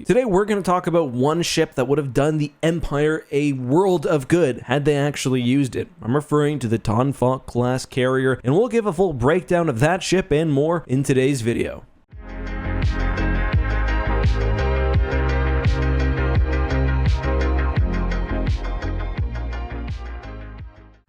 you. Today we're going to talk about one ship that would have done the Empire a world of good had they actually used it. I'm referring to the Ton Falk class carrier, and we'll give a full breakdown of that ship and more in today's video.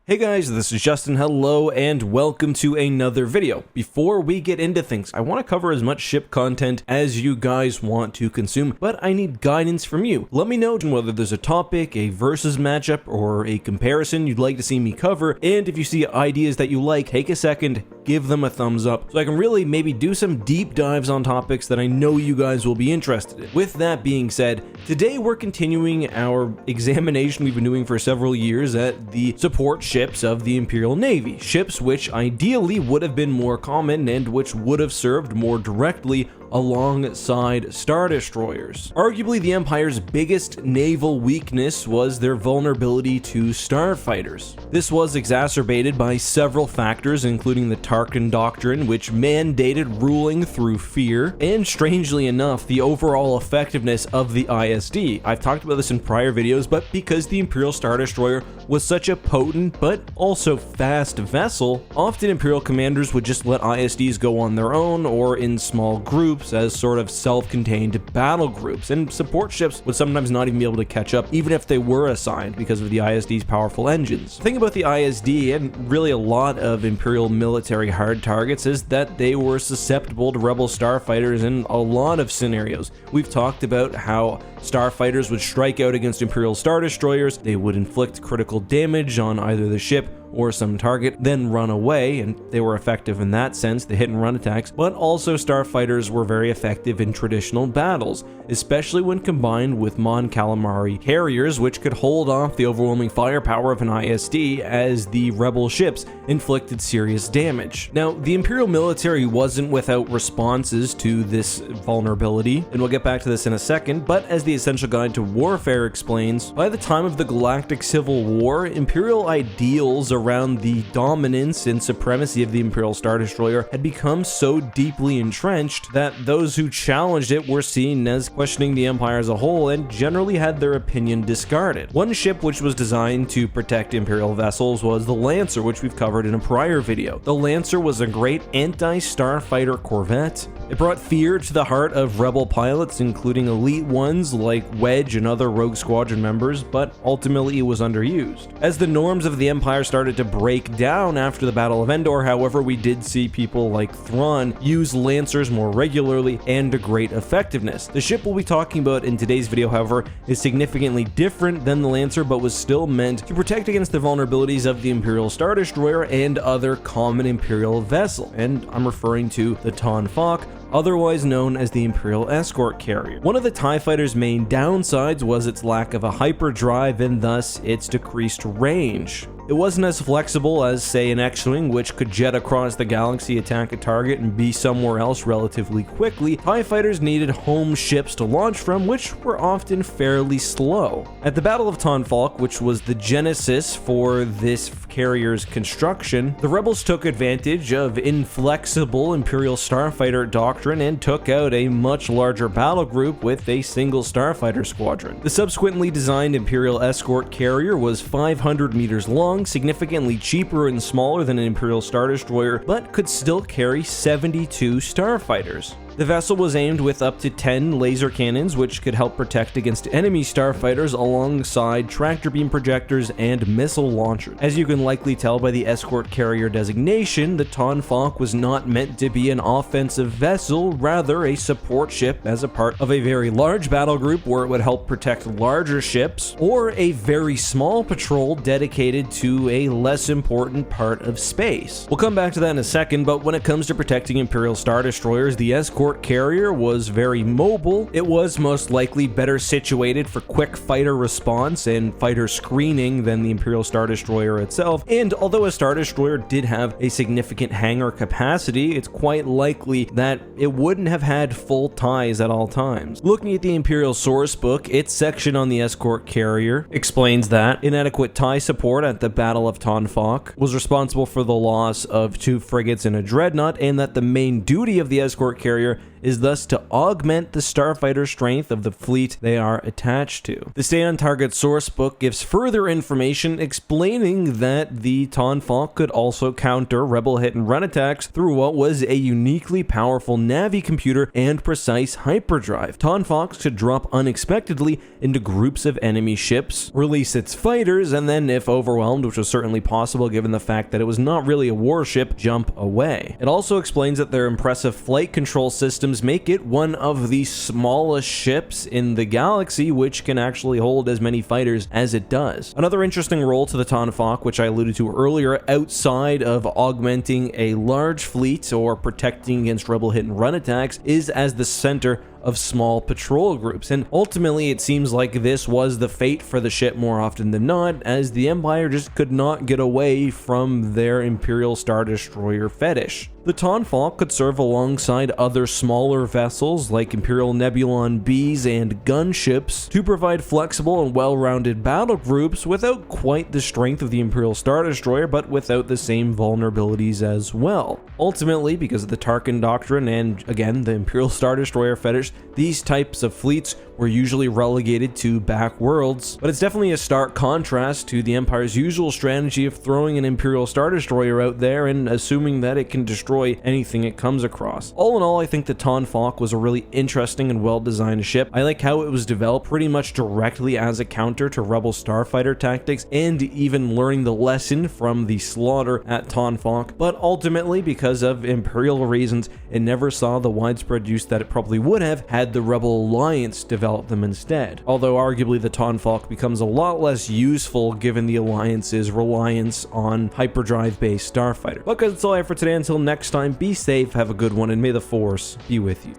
Hey guys, this is Justin. Hello and welcome to another video. Before we get into things, I want to cover as much ship content as you guys want to consume, but I need guidance from you. Let me know whether there's a topic, a versus matchup, or a comparison you'd like to see me cover, and if you see ideas that you like, take a second, give them a thumbs up, so I can really maybe do some deep dives on topics that I know you guys will be interested in. With that being said, today we're continuing our examination we've been doing for several years at the support ships of the Imperial Navy, ships which ideally would have been more common and which would have served more directly alongside Star Destroyers. Arguably, the Empire's biggest naval weakness was their vulnerability to Starfighters. This was exacerbated by several factors, including the Tarkin Doctrine, which mandated ruling through fear, and strangely enough, the overall effectiveness of the ISD. I've talked about this in prior videos, but because the Imperial Star Destroyer was such a potent but also fast vessel, often Imperial commanders would just let ISDs go on their own or in small groups as sort of self-contained battle groups, and support ships would sometimes not even be able to catch up even if they were assigned because of the ISD's powerful engines. The thing about the ISD, and really a lot of Imperial military hard targets, is that they were susceptible to Rebel starfighters in a lot of scenarios. We've talked about how starfighters would strike out against Imperial Star Destroyers, they would inflict critical damage on either the ship or some target, then run away, and they were effective in that sense, the hit and run attacks, but also starfighters were very effective in traditional battles, especially when combined with Mon Calamari carriers, which could hold off the overwhelming firepower of an ISD as the rebel ships inflicted serious damage. Now, the Imperial military wasn't without responses to this vulnerability, and we'll get back to this in a second, but as the Essential Guide to Warfare explains, by the time of the Galactic Civil War, Imperial ideals around the dominance and supremacy of the Imperial Star Destroyer had become so deeply entrenched that those who challenged it were seen as questioning the Empire as a whole and generally had their opinion discarded. One ship which was designed to protect Imperial vessels was the Lancer, which we've covered in a prior video. The Lancer was a great anti-starfighter corvette. It brought fear to the heart of rebel pilots, including elite ones like Wedge and other Rogue Squadron members, but ultimately it was underused. As the norms of the Empire started to break down after the Battle of Endor, however, we did see people like Thrawn use Lancers more regularly and to great effectiveness. The ship we'll be talking about in today's video, however, is significantly different than the Lancer, but was still meant to protect against the vulnerabilities of the Imperial Star Destroyer and other common Imperial vessel, and I'm referring to the Ton Falk, otherwise known as the Imperial Escort Carrier. One of the TIE Fighter's main downsides was its lack of a hyperdrive and thus its decreased range. It wasn't as flexible as, say, an X-Wing, which could jet across the galaxy, attack a target, and be somewhere else relatively quickly. TIE Fighters needed home ships to launch from, which were often fairly slow. At the Battle of Ton Falk, which was the genesis for this carrier's construction, the rebels took advantage of inflexible Imperial Starfighter doctrine and took out a much larger battle group with a single starfighter squadron. The subsequently designed Imperial Escort Carrier was 500 meters long, significantly cheaper and smaller than an Imperial Star Destroyer, but could still carry 72 starfighters. The vessel was aimed with up to 10 laser cannons, which could help protect against enemy starfighters alongside tractor beam projectors and missile launchers. As you can likely tell by the Escort Carrier designation, the Ton Falk was not meant to be an offensive vessel, rather a support ship as a part of a very large battle group where it would help protect larger ships, or a very small patrol dedicated to a less important part of space. We'll come back to that in a second, but when it comes to protecting Imperial Star Destroyers, the Escort Carrier was very mobile. It was most likely better situated for quick fighter response and fighter screening than the Imperial Star Destroyer itself, and although a Star Destroyer did have a significant hangar capacity, it's quite likely that it wouldn't have had full ties at all times. Looking at the Imperial source book, its section on the Escort Carrier explains that inadequate tie support at the Battle of Ton Falk was responsible for the loss of 2 frigates and a dreadnought, and that the main duty of the Escort Carrier is thus to augment the starfighter strength of the fleet they are attached to. The Stay on Target sourcebook gives further information explaining that the Ton Falk could also counter rebel hit and run attacks through what was a uniquely powerful Navi computer and precise hyperdrive. Ton Falk could drop unexpectedly into groups of enemy ships, release its fighters, and then, if overwhelmed, which was certainly possible given the fact that it was not really a warship, jump away. It also explains that their impressive flight control systems make it one of the smallest ships in the galaxy, which can actually hold as many fighters as it does. Another interesting role to the Ton Falk, which I alluded to earlier, outside of augmenting a large fleet or protecting against rebel hit and run attacks, is as the center of small patrol groups, and ultimately it seems like this was the fate for the ship more often than not, as the Empire just could not get away from their Imperial Star Destroyer fetish. The Ton Falk could serve alongside other smaller vessels like Imperial Nebulon Bs and gunships to provide flexible and well-rounded battle groups without quite the strength of the Imperial Star Destroyer, but without the same vulnerabilities as well. Ultimately, because of the Tarkin Doctrine and, again, the Imperial Star Destroyer fetish, these types of fleets were usually relegated to back worlds, but it's definitely a stark contrast to the Empire's usual strategy of throwing an Imperial Star Destroyer out there and assuming that it can destroy anything it comes across. All in all, I think the Ton Falk was a really interesting and well-designed ship. I like how it was developed pretty much directly as a counter to Rebel starfighter tactics, and even learning the lesson from the slaughter at Ton Falk, but ultimately, because of Imperial reasons, it never saw the widespread use that it probably would have had the Rebel Alliance develop them instead. Although arguably the Ton Falk becomes a lot less useful given the Alliance's reliance on hyperdrive-based starfighter. But guys, that's all I have for today. Until next time, be safe, have a good one, and may the Force be with you.